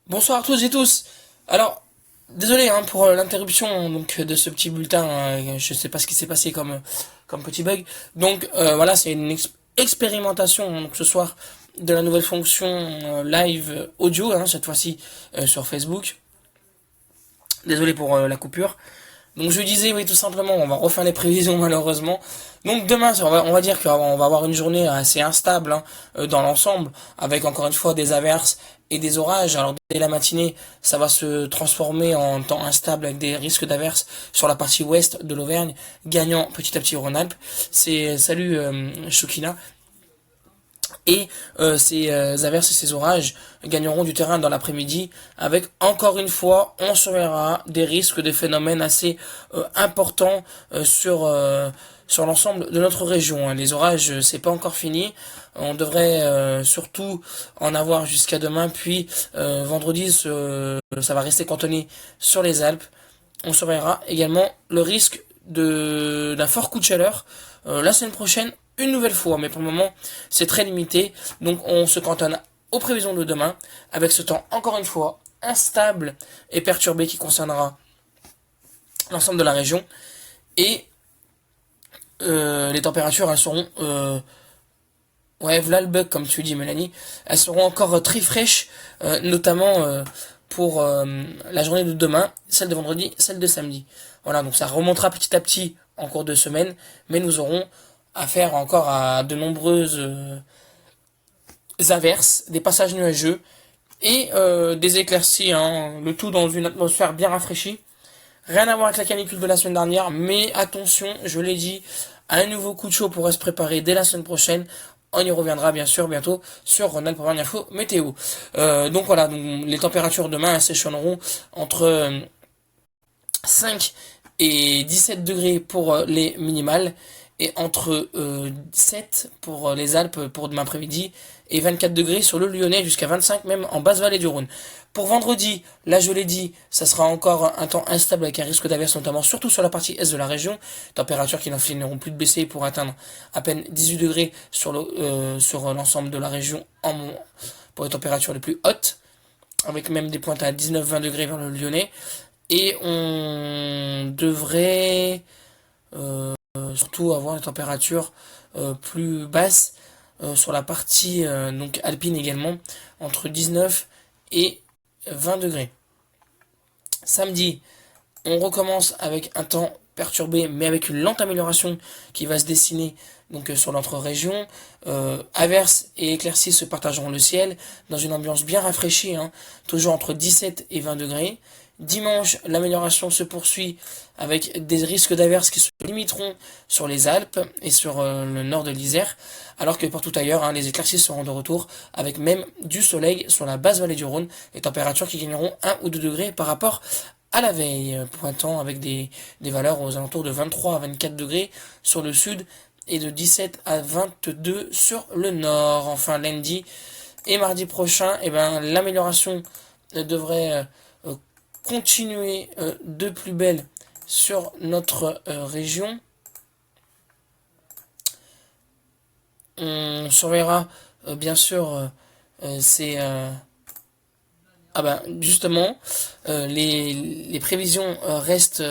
Bonsoir à tous et tous. Alors, désolé pour l'interruption donc de ce petit bulletin. Je sais pas ce qui s'est passé comme petit bug. Donc voilà, c'est une expérimentation donc ce soir de la nouvelle fonction live audio, cette fois-ci sur Facebook. Désolé pour la coupure. Donc je disais, oui, tout simplement, on va refaire les prévisions malheureusement. Donc demain, on va dire qu'on va avoir une journée assez instable dans l'ensemble, avec encore une fois des averses et des orages. Alors dès la matinée, ça va se transformer en temps instable avec des risques d'averses sur la partie ouest de l'Auvergne, gagnant petit à petit Rhône-Alpes. C'est salut Shukina. Et ces averses et ces orages gagneront du terrain dans l'après-midi avec, encore une fois, on surveillera des risques, des phénomènes assez importants sur l'ensemble de notre région. Les orages, c'est pas encore fini. On devrait surtout en avoir jusqu'à demain, puis vendredi, ça va rester cantonné sur les Alpes. On surveillera également le risque d'un fort coup de chaleur la semaine prochaine une nouvelle fois, mais pour le moment c'est très limité, donc on se cantonne aux prévisions de demain, avec ce temps encore une fois instable et perturbé qui concernera l'ensemble de la région, et les températures elles seront, ouais voilà le bug comme tu dis Mélanie, elles seront encore très fraîches, notamment pour la journée de demain, celle de vendredi, celle de samedi. Voilà, donc ça remontera petit à petit en cours de semaine, mais nous aurons affaire encore à de nombreuses averses, des passages nuageux et des éclaircies, le tout dans une atmosphère bien rafraîchie. Rien à voir avec la canicule de la semaine dernière, mais attention, je l'ai dit, un nouveau coup de chaud pourrait se préparer dès la semaine prochaine. On y reviendra bien sûr bientôt sur Ronald pour une info météo. Donc voilà, donc, les températures demain s'échelonneront entre 5 et 17 degrés pour les minimales et entre 7 pour les Alpes pour demain après-midi et 24 degrés sur le Lyonnais jusqu'à 25 même en basse vallée du Rhône. Pour vendredi, là je l'ai dit, ça sera encore un temps instable avec un risque d'averse notamment surtout sur la partie est de la région, températures qui n'en finiront plus de baisser pour atteindre à peine 18 degrés sur l'ensemble de la région pour les températures les plus hautes, avec même des pointes à 19-20 degrés vers le Lyonnais. Et on devrait surtout avoir une température plus basse sur la partie donc alpine également, entre 19 et 20 degrés. Samedi, on recommence avec un temps perturbé, mais avec une lente amélioration qui va se dessiner donc sur notre région. Averses et éclaircies se partageront le ciel dans une ambiance bien rafraîchie, toujours entre 17 et 20 degrés. Dimanche, l'amélioration se poursuit avec des risques d'averses qui se limiteront sur les Alpes et sur le nord de l'Isère, alors que partout ailleurs, les éclaircies seront de retour avec même du soleil sur la basse vallée du Rhône, et températures qui gagneront 1 ou 2 degrés par rapport à la veille, pointant avec des valeurs aux alentours de 23 à 24 degrés sur le sud et de 17 à 22 sur le nord. Enfin, lundi et mardi prochain, l'amélioration devrait continuer de plus belle sur notre région. On surveillera bien sûr ces justement, les prévisions restent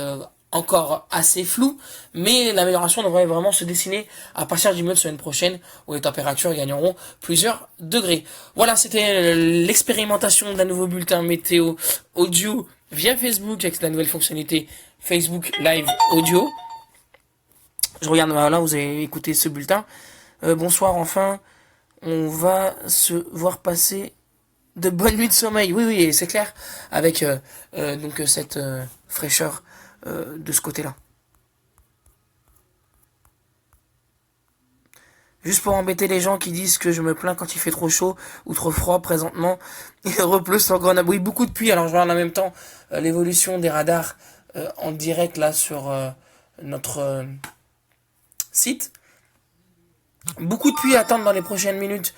encore assez floues, mais l'amélioration devrait vraiment se dessiner à partir du mois de semaine prochaine, où les températures gagneront plusieurs degrés. Voilà, c'était l'expérimentation d'un nouveau bulletin météo audio via Facebook avec la nouvelle fonctionnalité Facebook Live Audio. Je regarde là, vous avez écouté ce bulletin. Bonsoir, enfin, on va se voir passer de bonnes nuits de sommeil. Oui, oui, c'est clair, avec donc cette fraîcheur de ce côté-là. Juste pour embêter les gens qui disent que je me plains quand il fait trop chaud ou trop froid présentement, il repleut sur Grenoble. Oui, beaucoup de pluie. Alors je regarde en même temps l'évolution des radars en direct là sur notre site. Beaucoup de pluie à attendre dans les prochaines minutes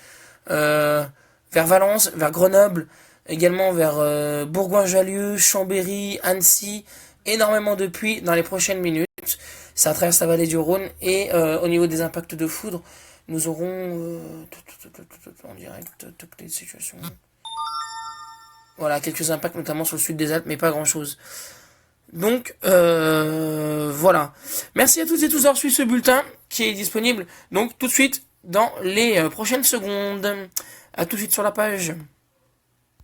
vers Valence, vers Grenoble, également vers Bourgoin-Jallieu, Chambéry, Annecy. Énormément de pluie dans les prochaines minutes. Ça traverse la vallée du Rhône et au niveau des impacts de foudre, nous aurons en direct toutes les situations. Voilà, quelques impacts notamment sur le sud des Alpes, mais pas grand-chose. Donc, voilà. Merci à toutes et tous d'avoir suivi ce bulletin qui est disponible donc tout de suite dans les prochaines secondes. À tout de suite sur la page.